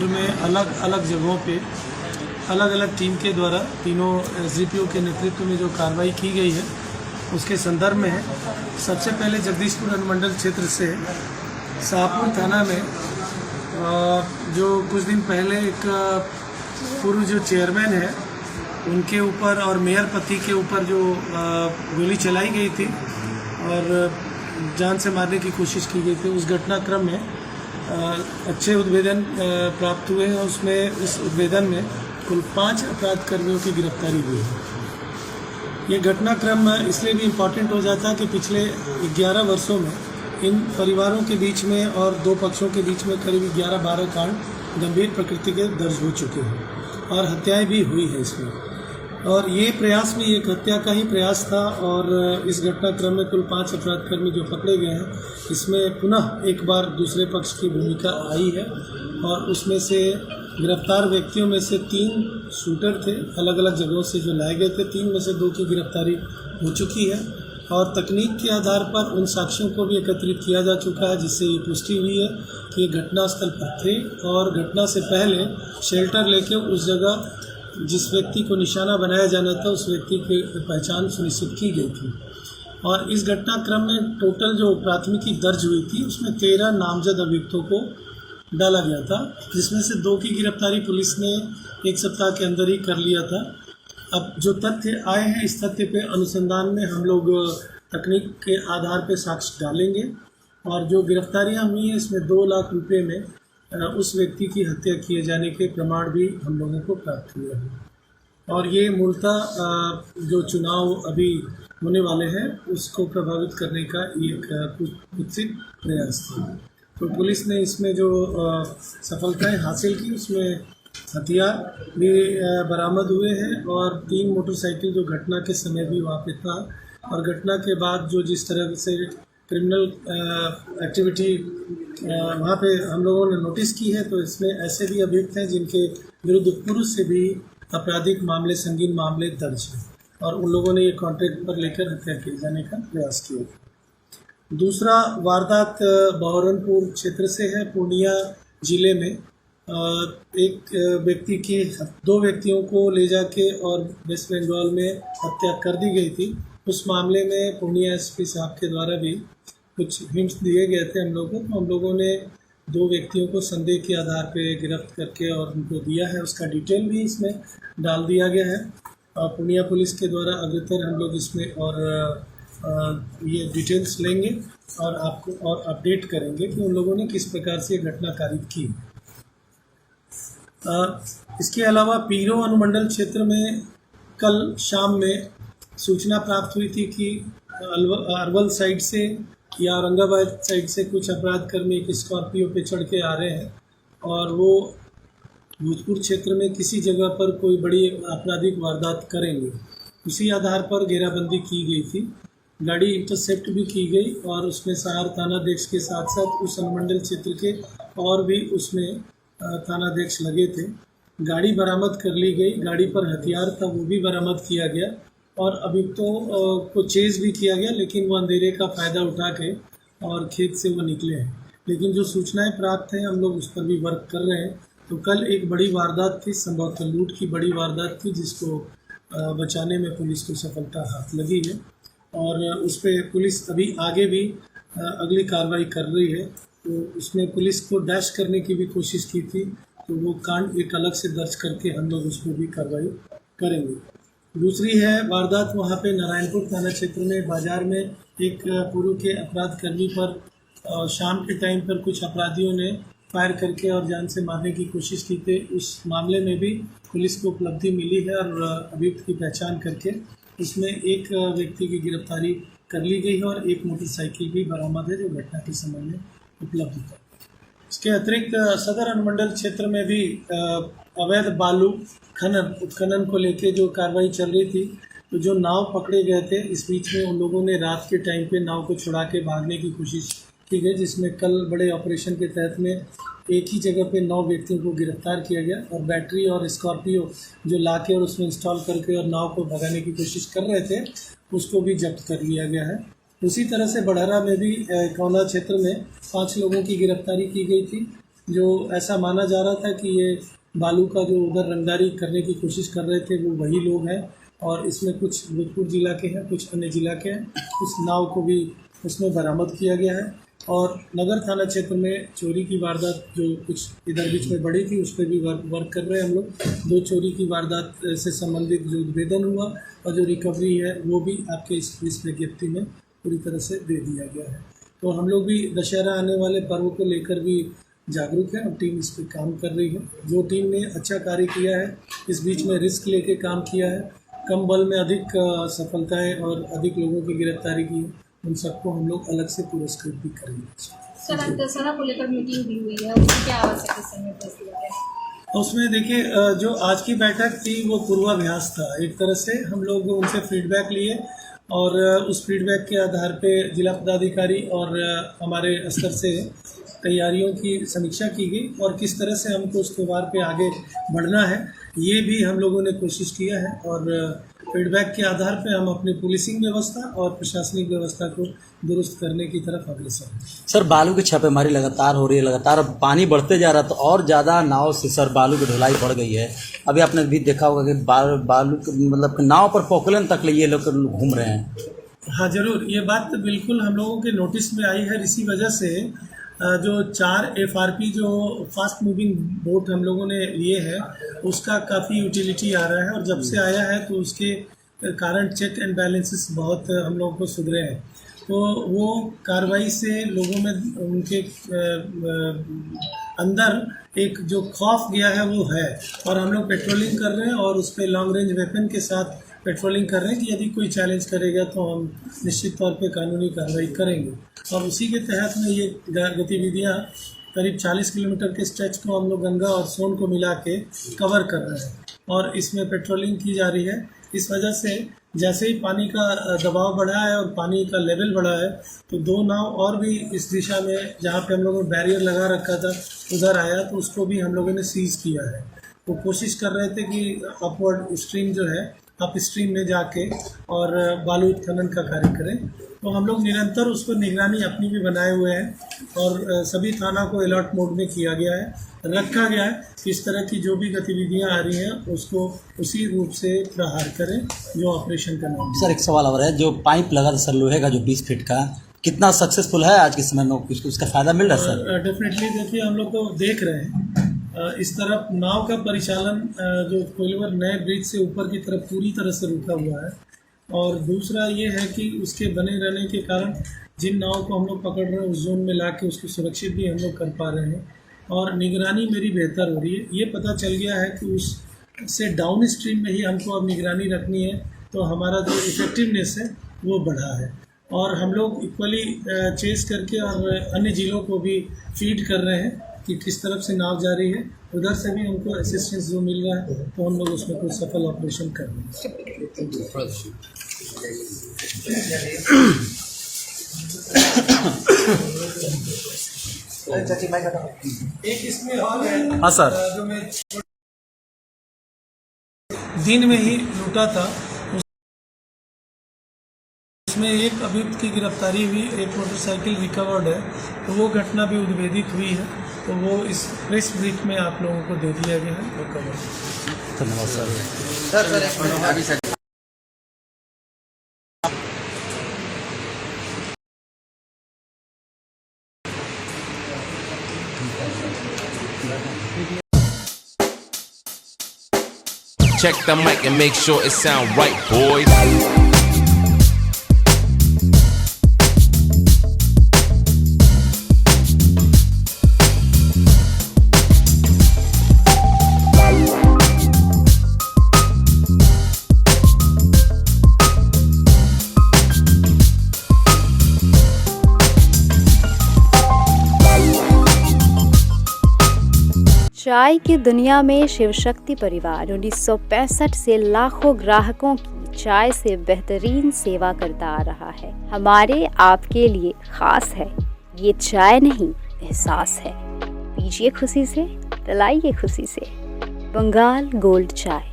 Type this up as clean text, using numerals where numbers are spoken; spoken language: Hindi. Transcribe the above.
क्षेत्र में अलग अलग जगहों पे अलग अलग टीम के द्वारा तीनों एसडीपीओ के नेतृत्व में जो कार्रवाई की गई है उसके संदर्भ में है। सबसे पहले जगदीशपुर अनुमंडल क्षेत्र से शाहपुर थाना में जो कुछ दिन पहले एक पूर्व जो चेयरमैन है उनके ऊपर और मेयर पति के ऊपर जो गोली चलाई गई थी और जान से मारने की कोशिश की गई थी, उस घटनाक्रम में अच्छे उद्भेदन प्राप्त हुए हैं। उसमें इस उद्भेदन में कुल 5 अपराध कर्मियों की गिरफ्तारी हुई है। ये घटनाक्रम इसलिए भी इम्पॉर्टेंट हो जाता है कि पिछले 11 वर्षों में इन परिवारों के बीच में और दो पक्षों के बीच में करीब 11-12 कांड गंभीर प्रकृति के दर्ज हो चुके हैं और हत्याएं भी हुई है इसमें। और ये प्रयास भी एक हत्या का ही प्रयास था और इस घटनाक्रम में कुल 5 अपराधकर्मी जो पकड़े गए हैं, इसमें पुनः एक बार दूसरे पक्ष की भूमिका आई है और उसमें से गिरफ्तार व्यक्तियों में से 3 शूटर थे, अलग अलग जगहों से जो लाए गए थे। 3 में से 2 की गिरफ्तारी हो चुकी है और तकनीक के आधार पर उन साक्ष्यों को भी एकत्रित किया जा चुका है, जिससे ये पुष्टि हुई है कि घटनास्थल पर थे और घटना से पहले शेल्टर लेके उस जगह जिस व्यक्ति को निशाना बनाया जाना था उस व्यक्ति की पहचान सुनिश्चित की गई थी। और इस घटनाक्रम में टोटल जो प्राथमिकी दर्ज हुई थी उसमें 13 नामजद अभियुक्तों को डाला गया था, जिसमें से 2 की गिरफ्तारी पुलिस ने 1 सप्ताह के अंदर ही कर लिया था। अब जो तथ्य आए हैं इस तथ्य पे अनुसंधान में हम लोग तकनीक के आधार पे साक्ष्य डालेंगे और जो गिरफ्तारियां हुई हैं इसमें 2 लाख रुपए में उस व्यक्ति की हत्या किए जाने के प्रमाण भी हम लोगों को प्राप्त हुए हैं। और ये मूलतः जो चुनाव अभी होने वाले हैं उसको प्रभावित करने का एक कुत्सित प्रयास था। तो पुलिस ने इसमें जो सफलताएं हासिल की उसमें हथियार भी बरामद हुए हैं और 3 मोटरसाइकिल जो घटना के समय भी वहाँ पे था और घटना के बाद जो जिस तरह से क्रिमिनल एक्टिविटी वहाँ पे हम लोगों ने नोटिस की है, तो इसमें ऐसे भी अभियुक्त हैं जिनके विरुद्ध पूर्व से भी आपराधिक मामले, संगीन मामले दर्ज हैं और उन लोगों ने ये कॉन्ट्रैक्ट पर लेकर हत्या किए जाने का प्रयास किया। दूसरा वारदात बहरनपुर क्षेत्र से है। पूर्णिया जिले में एक व्यक्ति की 2 व्यक्तियों को ले जाके और वेस्ट बंगाल में हत्या कर दी गई थी। उस मामले में पूर्णिया एसपी साहब के द्वारा भी कुछ हिंट्स दिए गए थे हम लोगों को। हम लोगों ने 2 व्यक्तियों को संदेह के आधार पे गिरफ्त करके और उनको दिया है, उसका डिटेल भी इसमें डाल दिया गया है। पूर्णिया पुलिस के द्वारा अग्रतर हम लोग इसमें और ये डिटेल्स लेंगे और आपको और अपडेट करेंगे कि उन लोगों ने किस प्रकार से घटना कारित की। इसके अलावा पीरो अनुमंडल क्षेत्र में कल शाम में सूचना प्राप्त हुई थी कि अरवल साइड से या औरंगाबाद साइड से कुछ अपराधकर्मी एक स्कॉर्पियो पे चढ़ के आ रहे हैं और वो भोजपुर क्षेत्र में किसी जगह पर कोई बड़ी आपराधिक वारदात करेंगे। उसी आधार पर घेराबंदी की गई थी, गाड़ी इंटरसेप्ट भी की गई और उसमें सहार थानाध्यक्ष के साथ साथ उस अनुमंडल क्षेत्र के और भी उसमें थानाध्यक्ष लगे थे। गाड़ी बरामद कर ली गई, गाड़ी पर हथियार था वो भी बरामद किया गया और अभियुक्तों को चेज भी किया गया, लेकिन वो अंधेरे का फ़ायदा उठा के और खेत से वो निकले हैं। लेकिन जो सूचनाएं प्राप्त हैं हम लोग उस पर भी वर्क कर रहे हैं। तो कल एक बड़ी वारदात थी, संभवतः लूट की बड़ी वारदात थी, जिसको बचाने में पुलिस को सफलता हाथ लगी है और उस पर पुलिस अभी आगे भी अगली कार्रवाई कर रही है। तो उसमें पुलिस को डैश करने की भी कोशिश की थी, तो वो कांड एक अलग से दर्ज करके हम लोग उस पर भी कार्रवाई करेंगे। दूसरी है वारदात वहाँ पे नारायणपुर थाना क्षेत्र में बाजार में एक पूर्व के अपराधकर्मी पर शाम के टाइम पर कुछ अपराधियों ने फायर करके और जान से मारने की कोशिश की थी। उस मामले में भी पुलिस को उपलब्धि मिली है और अभियुक्त की पहचान करके उसमें एक व्यक्ति की गिरफ्तारी कर ली गई है और एक मोटरसाइकिल भी बरामद है जो घटना के समय में उपलब्ध था। इसके अतिरिक्त सदर अनुमंडल क्षेत्र में भी अवैध बालू खनन उत्खनन को लेके जो कार्रवाई चल रही थी, तो जो नाव पकड़े गए थे इस बीच में उन लोगों ने रात के टाइम पे नाव को छुड़ा के भागने की कोशिश की गई, जिसमें कल बड़े ऑपरेशन के तहत में एक ही जगह पे 9 व्यक्तियों को गिरफ्तार किया गया और बैटरी और स्कॉर्पियो जो लाके और उसमें इंस्टॉल करके और नाव को भगाने की कोशिश कर रहे थे उसको भी जब्त कर लिया गया है। उसी तरह से बढ़हरा में भी कौना क्षेत्र में 5 लोगों की गिरफ्तारी की गई थी जो ऐसा माना जा रहा था कि ये बालू का जो उधर रंगदारी करने की कोशिश कर रहे थे वो वही लोग हैं, और इसमें कुछ भोजपुर जिला के हैं, कुछ अन्य जिला के हैं। उस नाव को भी उसमें बरामद किया गया है। और नगर थाना क्षेत्र में चोरी की वारदात जो कुछ इधर बीच में बढ़ी थी उस पर भी वर्क कर रहे हैं हम लोग। 2 चोरी की वारदात से संबंधित जो निवेदन हुआ और जो रिकवरी है वो भी आपके इस विज्ञप्ति में पूरी तरह से दे दिया गया है। तो हम लोग भी दशहरा आने वाले पर्व को लेकर भी जागरूक है और टीम इस पर काम कर रही है। जो टीम ने अच्छा कार्य किया है, इस बीच में रिस्क लेके काम किया है, कम बल में अधिक सफलताएं और अधिक लोगों की गिरफ्तारी की है, उन सबको हम लोग अलग से पुरस्कृत भी करेंगे। सर, आज दशहरा को लेकर मीटिंग भी हुई है, उसमें क्या आवश्यक समय फैसला लिया गया? उसमें देखिए, जो आज की बैठक थी वो पूर्वाभ्यास था। एक तरह से हम लोग उनसे फीडबैक लिए और उस फीडबैक के आधार पे जिला पदाधिकारी और हमारे स्तर से तैयारियों की समीक्षा की गई और किस तरह से हमको उस त्यौहार पे आगे बढ़ना है ये भी हम लोगों ने कोशिश किया है। और फीडबैक के आधार पे हम अपनी पुलिसिंग व्यवस्था और प्रशासनिक व्यवस्था को दुरुस्त करने की तरफ अग्रसर हैं। सर, बालू की छापेमारी लगातार हो रही है, लगातार अब पानी बढ़ते जा रहा है तो और ज़्यादा नाव से सर बालू की ढुलाई बढ़ गई है। अभी आपने भी देखा होगा कि बालू मतलब नाव पर पोखलन तक ये लोग घूम रहे हैं। हाँ ज़रूर, ये बात तो बिल्कुल हम लोगों के नोटिस में आई है। इसी वजह से जो 4 FRP जो फास्ट मूविंग बोट हम लोगों ने लिए हैं उसका काफ़ी यूटिलिटी आ रहा है और जब से आया है तो उसके कारण चेक एंड बैलेंसेस बहुत हम लोगों को सुधरे हैं। तो वो कार्रवाई से लोगों में उनके अंदर एक जो खौफ गया है वो है और हम लोग पेट्रोलिंग कर रहे हैं और उस पर लॉन्ग रेंज वेपन के साथ पेट्रोलिंग कर रहे हैं कि यदि कोई चैलेंज करेगा तो हम निश्चित तौर पे कानूनी कार्रवाई करेंगे। और उसी के तहत में ये गतिविधियाँ करीब 40 किलोमीटर के स्ट्रेच को हम लोग गंगा और सोन को मिला के कवर कर रहे हैं और इसमें पेट्रोलिंग की जा रही है। इस वजह से जैसे ही पानी का दबाव बढ़ा है और पानी का लेवल बढ़ा है तो 2 नाव और भी इस दिशा में जहाँ पे हम लोगों ने बैरियर लगा रखा था उधर आया तो उसको भी हम लोगों ने सीज किया है। वो कोशिश कर रहे थे कि अपवर्ड स्ट्रीम जो है अप स्ट्रीम में जाके और बालू उत्खनन का कार्य करें। तो हम लोग निरंतर उस पर निगरानी अपनी भी बनाए हुए हैं और सभी थाना को अलर्ट मोड में किया गया है, रखा गया है कि इस तरह की जो भी गतिविधियां आ रही हैं उसको उसी रूप से प्रहार करें जो ऑपरेशन का नाम। सर, एक सवाल और है, जो पाइप लगा था सर लोहे का जो 20 फीट का, कितना सक्सेसफुल है आज के समय में, उसका फ़ायदा मिल रहा है सर? डेफिनेटली देखिए, हम लोग तो देख रहे हैं इस तरफ नाव का परिचालन जो कोइलवर नए ब्रिज से ऊपर की तरफ पूरी तरह से रुका हुआ है और दूसरा ये है कि उसके बने रहने के कारण जिन नाव को हम लोग पकड़ रहे हैं उस जोन में ला के उसको सुरक्षित भी हम लोग कर पा रहे हैं और निगरानी मेरी बेहतर हो रही है। ये पता चल गया है कि उससे डाउन स्ट्रीम में ही हमको अब निगरानी रखनी है तो हमारा जो इफेक्टिवनेस है वो बढ़ा है और हम लोग इक्वली चेस करके और अन्य जिलों को भी फीड कर रहे हैं कि किस तरफ से नाव जा रही है, उधर से भी हमको असिस्टेंस जो मिल रहा है तो हम लोग उसमें कुछ सफल ऑपरेशन कर रहे हैं। एक इसमें और है, हाँ सर, जो मैं दिन में ही लूटा था उसमें एक अभियुक्त की गिरफ्तारी हुई, एक मोटरसाइकिल रिकवर्ड है तो वो घटना भी उद्भेदित हुई है तो वो इस प्रेस ब्रीफ में आप लोगों को दे दिया गया है। धन्यवाद sir. Check the mic and make sure it sound right, boys. चाय की दुनिया में शिव शक्ति परिवार 1965 से लाखों ग्राहकों की चाय से बेहतरीन सेवा करता आ रहा है। हमारे आपके लिए खास है, ये चाय नहीं एहसास है। पीजिए खुशी से, पिलाइए खुशी से। बंगाल गोल्ड चाय।